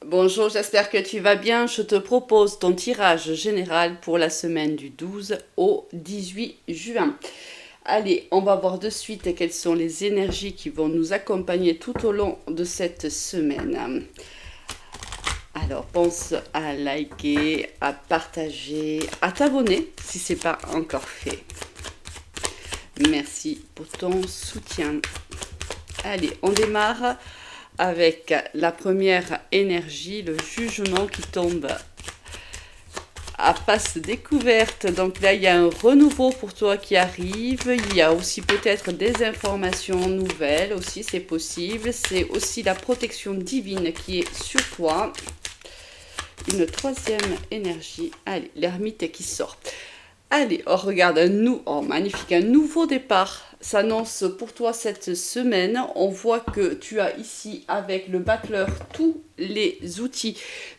Bonjour, j'espère que tu vas bien. Je te propose ton tirage général pour la semaine du 12 au 18 juin. Allez, on va voir de suite quelles sont les énergies qui vont nous accompagner tout au long de cette semaine. Alors, pense à liker, à partager, à t'abonner si ce n'est pas encore fait. Merci pour ton soutien. Allez, on démarre avec la première énergie, le jugement qui tombe à face découverte. Donc là, il y a un renouveau pour toi qui arrive. Il y a aussi peut-être des informations nouvelles aussi, c'est possible. C'est aussi la protection divine qui est sur toi. Une troisième énergie. Allez, l'ermite qui sort. Allez, oh, regarde, magnifique, un nouveau départ s'annonce pour toi cette semaine. On voit que tu as ici avec le battleur tous les outils,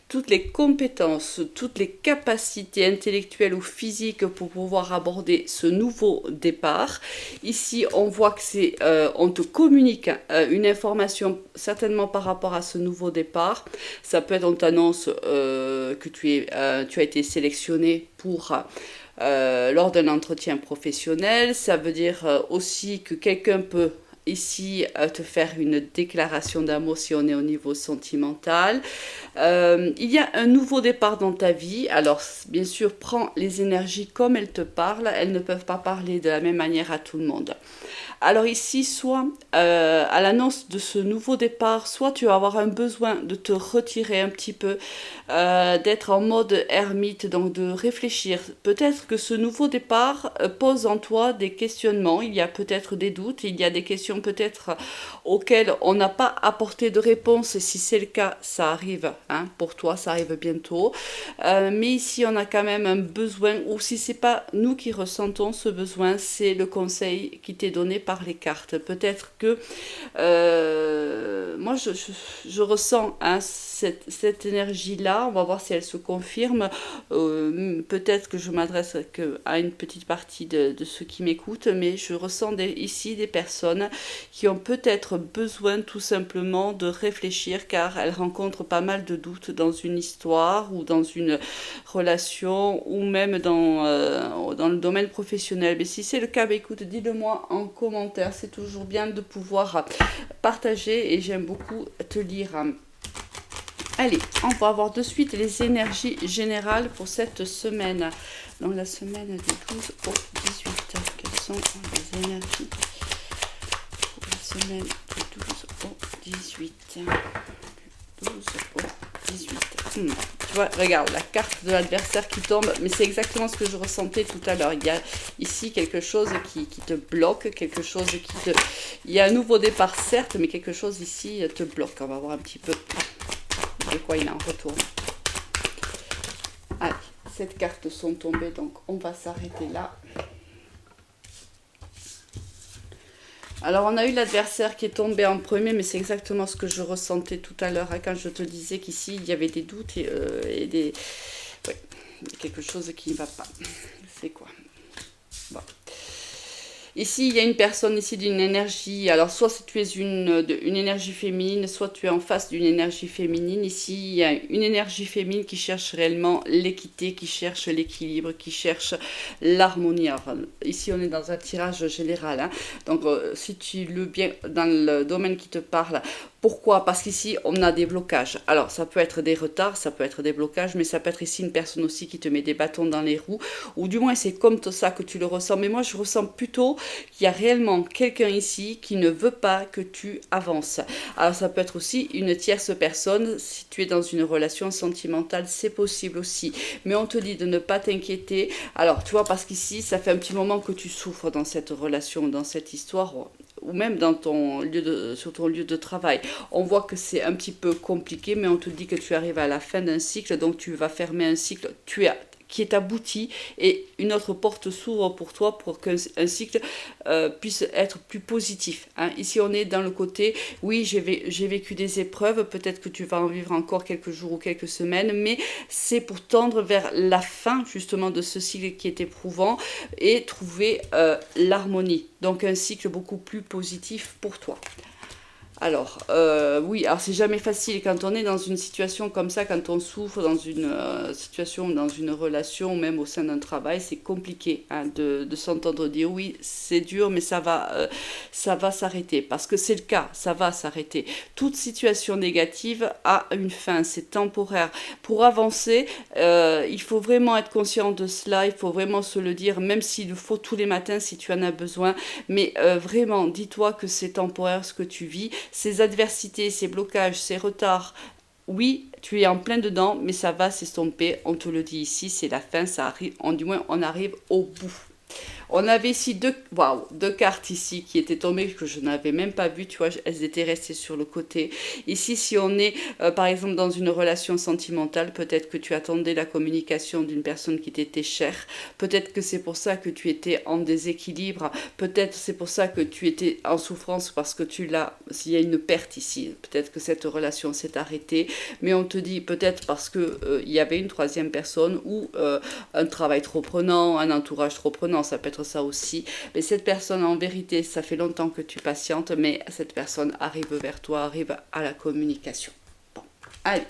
toutes les compétences, toutes les capacités intellectuelles ou physiques pour pouvoir aborder ce nouveau départ. Ici, on voit que on te communique une information certainement par rapport à ce nouveau départ. Ça peut être, on t'annonce que tu as été sélectionné pour lors d'un entretien professionnel. Ça veut dire aussi que quelqu'un peut ici te faire une déclaration d'amour si on est au niveau sentimental. Il y a un nouveau départ dans ta vie. Alors, bien sûr, prends les énergies comme elles te parlent. Elles ne peuvent pas parler de la même manière à tout le monde. Alors ici, soit à l'annonce de ce nouveau départ, soit tu vas avoir un besoin de te retirer un petit peu, d'être en mode ermite, donc de réfléchir. Peut-être que ce nouveau départ pose en toi des questionnements, il y a peut-être des doutes, il y a des questions peut-être auxquelles on n'a pas apporté de réponse, et si c'est le cas, ça arrive, hein, pour toi, ça arrive bientôt. Mais ici, on a quand même un besoin, ou si c'est pas nous qui ressentons ce besoin, c'est le conseil qui t'est donné par les cartes. Peut-être que moi je ressens hein, cette énergie-là. On va voir si elle se confirme. Peut-être que je m'adresse à une petite partie de ceux qui m'écoutent, mais je ressens ici des personnes qui ont peut-être besoin tout simplement de réfléchir car elles rencontrent pas mal de doutes dans une histoire ou dans une relation ou même dans le domaine professionnel. Mais si c'est le cas, bah, écoute, dis-le-moi en commentaire. C'est toujours bien de pouvoir partager et j'aime beaucoup te lire. Allez, on va voir de suite les énergies générales pour cette semaine. Donc la semaine du 12 au 18. Quelles sont les énergies pour la semaine du 12 au 18 12 au 18. Tu vois, regarde, la carte de l'adversaire qui tombe, mais c'est exactement ce que je ressentais tout à l'heure. Il y a ici quelque chose qui te bloque, quelque chose qui te... Il y a un nouveau départ, certes, mais quelque chose ici te bloque. On va voir un petit peu de quoi il en retourne. Allez, ces cartes sont tombées, donc on va s'arrêter là. Alors on a eu l'adversaire qui est tombé en premier, mais c'est exactement ce que je ressentais tout à l'heure hein, quand je te disais qu'ici il y avait des doutes et des... Oui, quelque chose qui ne va pas. C'est quoi? Bon. Ici, il y a une personne ici d'une énergie, alors soit tu es une énergie féminine, soit tu es en face d'une énergie féminine. Ici, il y a une énergie féminine qui cherche réellement l'équité, qui cherche l'équilibre, qui cherche l'harmonie. Alors, ici, on est dans un tirage général. Hein. Donc, si tu le bien dans le domaine qui te parle, pourquoi? Parce qu'ici, on a des blocages. Alors, ça peut être des retards, ça peut être des blocages, mais ça peut être ici une personne aussi qui te met des bâtons dans les roues, ou du moins c'est comme ça que tu le ressens. Mais moi, je ressens plutôt qu'il y a réellement quelqu'un ici qui ne veut pas que tu avances. Alors, ça peut être aussi une tierce personne. Si tu es dans une relation sentimentale, c'est possible aussi. Mais on te dit de ne pas t'inquiéter. Alors, tu vois, parce qu'ici, ça fait un petit moment que tu souffres dans cette relation, dans cette histoire, ou même dans sur ton lieu de travail. On voit que c'est un petit peu compliqué, mais on te dit que tu arrives à la fin d'un cycle, donc tu vas fermer un cycle qui est abouti et une autre porte s'ouvre pour toi pour qu'un cycle puisse être plus positif. Hein. Ici, on est dans le côté, oui, j'ai vécu des épreuves, peut-être que tu vas en vivre encore quelques jours ou quelques semaines, mais c'est pour tendre vers la fin justement de ce cycle qui est éprouvant et trouver l'harmonie. Donc un cycle beaucoup plus positif pour toi. Alors, oui, alors c'est jamais facile quand on est dans une situation comme ça, quand on souffre dans une situation, dans une relation, même au sein d'un travail, c'est compliqué hein, de s'entendre dire oui, c'est dur, mais ça va s'arrêter. Parce que c'est le cas, ça va s'arrêter. Toute situation négative a une fin, c'est temporaire. Pour avancer, il faut vraiment être conscient de cela, il faut vraiment se le dire, même s'il le faut tous les matins si tu en as besoin. Mais vraiment, dis-toi que c'est temporaire ce que tu vis. Ces adversités, ces blocages, ces retards, oui, tu es en plein dedans, mais ça va s'estomper. On te le dit ici, c'est la fin, ça arrive, du moins on arrive au bout. On avait ici deux cartes ici qui étaient tombées que je n'avais même pas vues, tu vois, elles étaient restées sur le côté. Ici, si on est par exemple dans une relation sentimentale, peut-être que tu attendais la communication d'une personne qui t'était chère, peut-être que c'est pour ça que tu étais en déséquilibre, peut-être c'est pour ça que tu étais en souffrance parce que s'il y a une perte ici, peut-être que cette relation s'est arrêtée, mais on te dit peut-être parce que il y avait une troisième personne ou un travail trop prenant, un entourage trop prenant, ça peut être ça aussi. Mais cette personne, en vérité, ça fait longtemps que tu patientes, mais cette personne arrive vers toi, arrive à la communication. Bon, allez.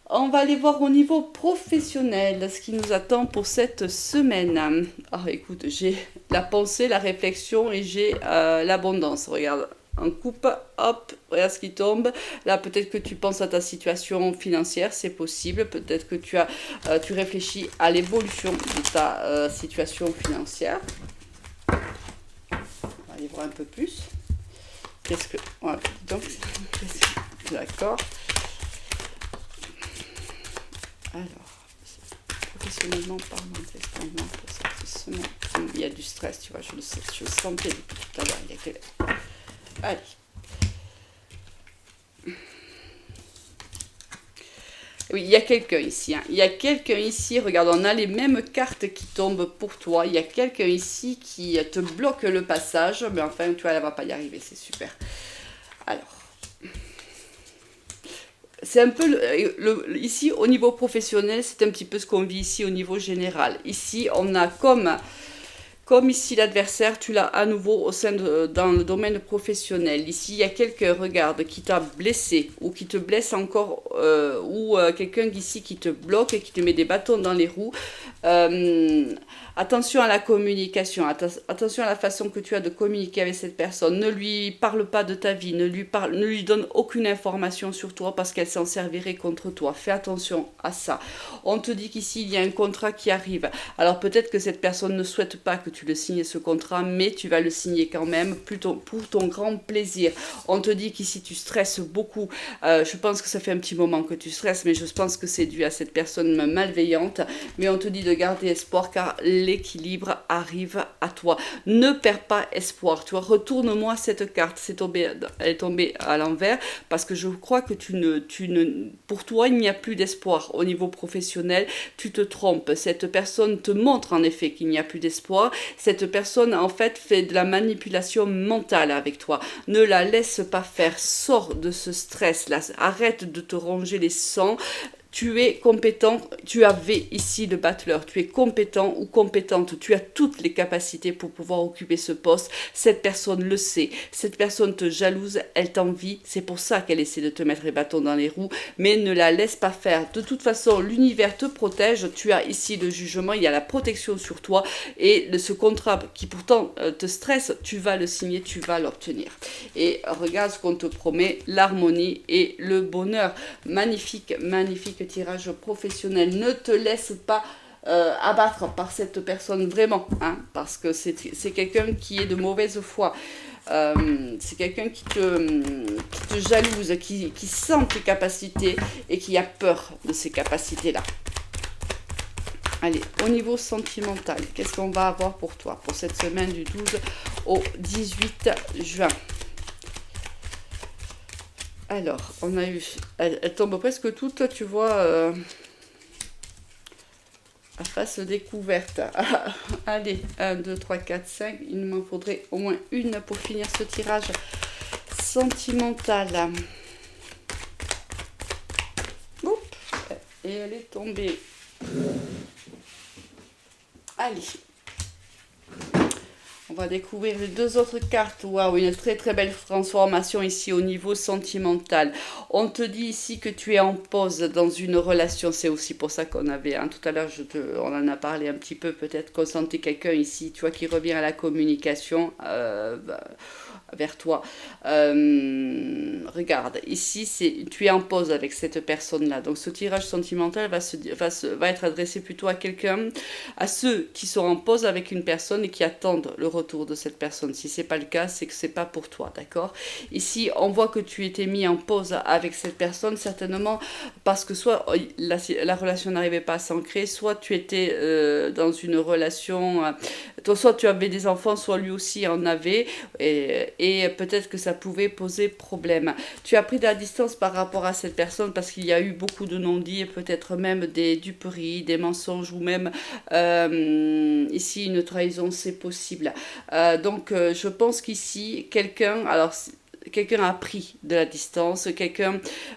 On va aller voir au niveau professionnel ce qui nous attend pour cette semaine. Ah, écoute, j'ai la pensée, la réflexion et j'ai l'abondance. Regarde, en coupe, hop, regarde ce qui tombe. Là, peut-être que tu penses à ta situation financière, c'est possible. Peut-être que tu réfléchis à l'évolution de ta situation financière. On va aller voir un peu plus. Qu'est-ce que... Voilà, donc, d'accord. Alors, professionnellement parlant, qu'est-ce qu'on a pour cette semaine? Il y a du stress, tu vois, je le sais, je le sentais depuis tout à l'heure. Allez. Oui, il y a quelqu'un ici. Hein. Il y a quelqu'un ici, regarde, on a les mêmes cartes qui tombent pour toi. Il y a quelqu'un ici qui te bloque le passage. Mais enfin, tu vois, elle ne va pas y arriver, c'est super. Alors. C'est un peu, ici, au niveau professionnel, c'est un petit peu ce qu'on vit ici au niveau général. Ici, on a comme ici l'adversaire, tu l'as à nouveau dans le domaine professionnel. Ici, il y a quelqu'un, regarde, qui t'a blessé ou qui te blesse encore, ou quelqu'un ici qui te bloque et qui te met des bâtons dans les roues. Attention à la communication, attention à la façon que tu as de communiquer avec cette personne. Ne lui parle pas de ta vie, ne lui donne aucune information sur toi parce qu'elle s'en servirait contre toi. Fais attention à ça. On te dit qu'ici, il y a un contrat qui arrive. Alors peut-être que cette personne ne souhaite pas que tu le signes ce contrat, mais tu vas le signer quand même pour ton grand plaisir. On te dit qu'ici, tu stresses beaucoup. Je pense que ça fait un petit moment que tu stresses, mais je pense que c'est dû à cette personne malveillante. Mais on te dit de garder espoir car l'équilibre arrive à toi. Ne perds pas espoir. Tu vois, retourne-moi cette carte. Elle est tombée à l'envers parce que je crois que pour toi, il n'y a plus d'espoir au niveau professionnel. Tu te trompes. Cette personne te montre en effet qu'il n'y a plus d'espoir. Cette personne, en fait, fait de la manipulation mentale avec toi. Ne la laisse pas faire. Sors de ce stress-là. Arrête de te ronger les sangs. Tu es compétent, tu avais ici le battleur, tu es compétent ou compétente, tu as toutes les capacités pour pouvoir occuper ce poste. Cette personne le sait, cette personne te jalouse, elle t'envie, c'est pour ça qu'elle essaie de te mettre les bâtons dans les roues, mais ne la laisse pas faire. De toute façon, l'univers te protège, tu as ici le jugement, il y a la protection sur toi et ce contrat qui pourtant te stresse, tu vas le signer, tu vas l'obtenir. Et regarde ce qu'on te promet, l'harmonie et le bonheur. Magnifique, magnifique tirage professionnel. Ne te laisse pas abattre par cette personne vraiment, hein, parce que c'est quelqu'un qui est de mauvaise foi. C'est quelqu'un qui te jalouse, qui sent tes capacités et qui a peur de ces capacités-là. Allez, au niveau sentimental, qu'est-ce qu'on va avoir pour toi pour cette semaine du 12 au 18 juin? Alors, on a eu... Elle tombe presque toute, tu vois, à face découverte. Allez, 1, 2, 3, 4, 5. Il m'en faudrait au moins une pour finir ce tirage sentimental. Oups, et elle est tombée. Allez. On va découvrir les deux autres cartes. Waouh, une très très belle transformation ici au niveau sentimental. On te dit ici que tu es en pause dans une relation. C'est aussi pour ça qu'on avait, hein, tout à l'heure, on en a parlé un petit peu. Peut-être qu'on sentait quelqu'un ici, tu vois, qui revient à la communication. Vers toi. Regarde, ici, tu es en pause avec cette personne-là. Donc, ce tirage sentimental va être adressé plutôt à quelqu'un, à ceux qui sont en pause avec une personne et qui attendent le retour de cette personne. Si c'est pas le cas, c'est que c'est pas pour toi, d'accord? Ici, on voit que tu étais mis en pause avec cette personne, certainement parce que soit la relation n'arrivait pas à s'ancrer, soit tu étais dans une relation, soit tu avais des enfants, soit lui aussi en avait, et peut-être que ça pouvait poser problème. Tu as pris de la distance par rapport à cette personne parce qu'il y a eu beaucoup de non-dits et peut-être même des duperies, des mensonges ou même ici une trahison, c'est possible. Donc je pense qu'ici quelqu'un a pris de la distance,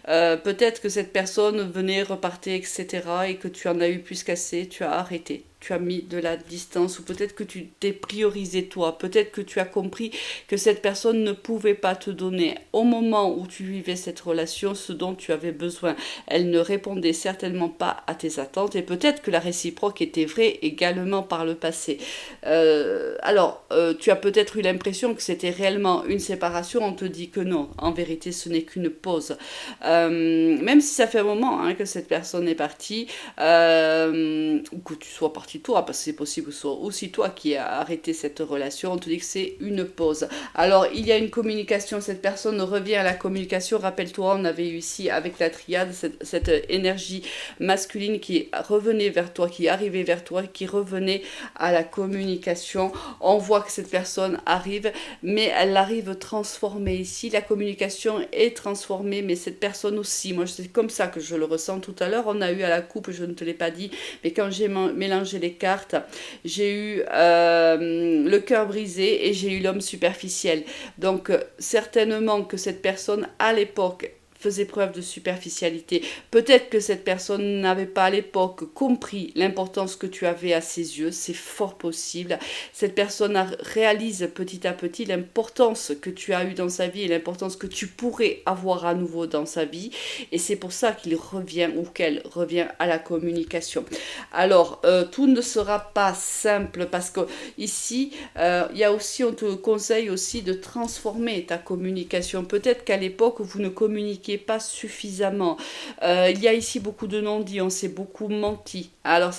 peut-être que cette personne venait, repartait, etc. et que tu en as eu plus qu'assez, tu as arrêté. Tu as mis de la distance ou peut-être que tu t'es priorisé toi, peut-être que tu as compris que cette personne ne pouvait pas te donner au moment où tu vivais cette relation ce dont tu avais besoin. Elle ne répondait certainement pas à tes attentes et peut-être que la réciproque était vraie également par le passé. Tu as peut-être eu l'impression que c'était réellement une séparation, on te dit que non, en vérité ce n'est qu'une pause. Même si ça fait un moment que cette personne est partie, ou que tu sois parti toi, parce que c'est possible que ce soit aussi toi qui as arrêté cette relation, on te dit que c'est une pause. Alors il y a une communication, cette personne revient à la communication, rappelle-toi, on avait eu ici avec la triade cette énergie masculine qui revenait vers toi, qui arrivait vers toi, qui revenait à la communication. On voit que cette personne arrive, mais elle arrive transformée ici, la communication est transformée, mais cette personne aussi, moi c'est comme ça que je le ressens tout à l'heure, on a eu à la coupe, je ne te l'ai pas dit, mais quand j'ai mélangé les cartes, j'ai eu le cœur brisé et j'ai eu l'homme superficiel. Donc certainement que cette personne à l'époque faisait preuve de superficialité. Peut-être que cette personne n'avait pas à l'époque compris l'importance que tu avais à ses yeux, c'est fort possible. Cette personne réalise petit à petit l'importance que tu as eue dans sa vie et l'importance que tu pourrais avoir à nouveau dans sa vie. Et c'est pour ça qu'il revient ou qu'elle revient à la communication. Alors, tout ne sera pas simple parce que ici, il y a aussi, on te conseille aussi de transformer ta communication. Peut-être qu'à l'époque, vous ne communiquiez pas suffisamment. Il y a ici beaucoup de non-dits, on s'est beaucoup menti. Alors,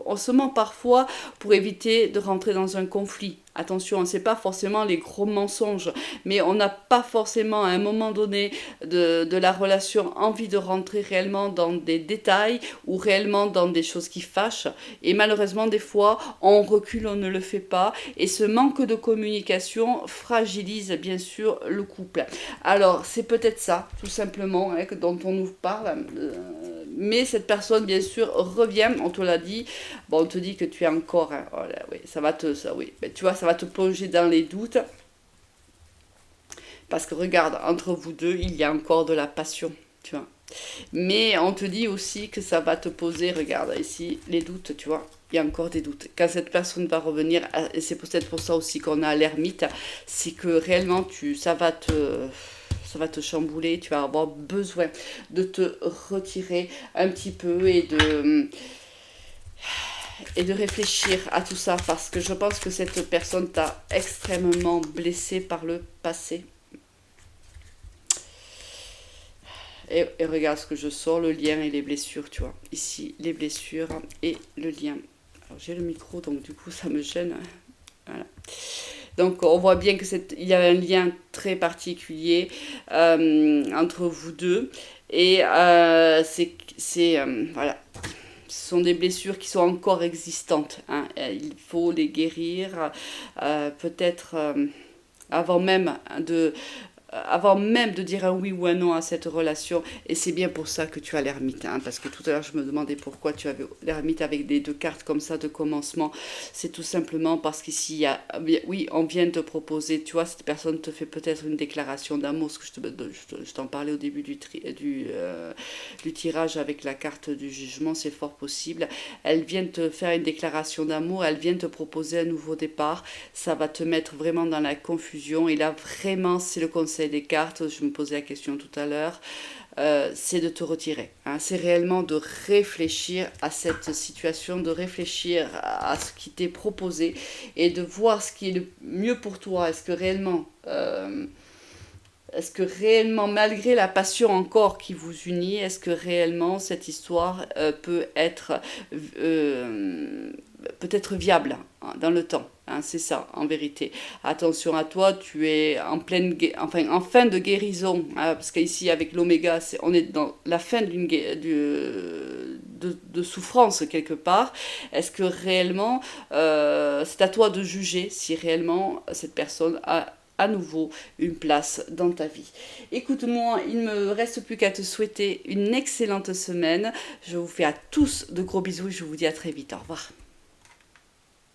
on se ment parfois pour éviter de rentrer dans un conflit. Attention, ce n'est pas forcément les gros mensonges, mais on n'a pas forcément à un moment donné de la relation envie de rentrer réellement dans des détails ou réellement dans des choses qui fâchent. Et malheureusement, des fois, on recule, on ne le fait pas. Et ce manque de communication fragilise bien sûr le couple. Alors, c'est peut-être ça, tout simplement, dont on nous parle. Mais cette personne, bien sûr, revient, on te l'a dit. Bon, on te dit que tu es encore... voilà, oui, tu vois, ça va te plonger dans les doutes. Parce que regarde, entre vous deux, il y a encore de la passion, tu vois. Mais on te dit aussi que ça va te poser, regarde ici, les doutes, tu vois. Il y a encore des doutes. Quand cette personne va revenir, et c'est peut-être pour ça aussi qu'on a l'ermite, c'est que réellement, ça va te chambouler, tu vas avoir besoin de te retirer un petit peu et de réfléchir à tout ça parce que je pense que cette personne t'a extrêmement blessé par le passé. Et regarde ce que je sors, le lien et les blessures, tu vois. Ici, les blessures et le lien. Alors j'ai le micro, donc du coup ça me gêne. Voilà. Donc on voit bien il y a un lien très particulier entre vous deux. Et voilà. Ce sont des blessures qui sont encore existantes. Il faut les guérir, peut-être avant même de dire un oui ou un non à cette relation. Et c'est bien pour ça que tu as l'ermite. Parce que tout à l'heure, je me demandais pourquoi tu avais l'ermite avec des deux cartes comme ça de commencement. C'est tout simplement parce qu'ici, oui, on vient te proposer, tu vois, cette personne te fait peut-être une déclaration d'amour, ce que je t'en parlais au début du tirage avec la carte du jugement, c'est fort possible. Elle vient te faire une déclaration d'amour, elle vient te proposer un nouveau départ. Ça va te mettre vraiment dans la confusion. Et là, vraiment, c'est le conseil des cartes. Je me posais la question tout à l'heure. C'est de te retirer. Hein. C'est réellement de réfléchir à cette situation, de réfléchir à ce qui t'est proposé et de voir ce qui est le mieux pour toi. Est-ce que réellement, malgré la passion encore qui vous unit, est-ce que réellement cette histoire peut être viable hein, dans le temps hein, c'est ça, en vérité. Attention à toi, tu es en fin de guérison, hein, parce qu'ici, avec l'oméga, on est dans la fin de souffrance, quelque part. Est-ce que réellement, c'est à toi de juger si réellement cette personne a à nouveau une place dans ta vie. Écoute-moi, il ne me reste plus qu'à te souhaiter une excellente semaine. Je vous fais à tous de gros bisous et je vous dis à très vite. Au revoir.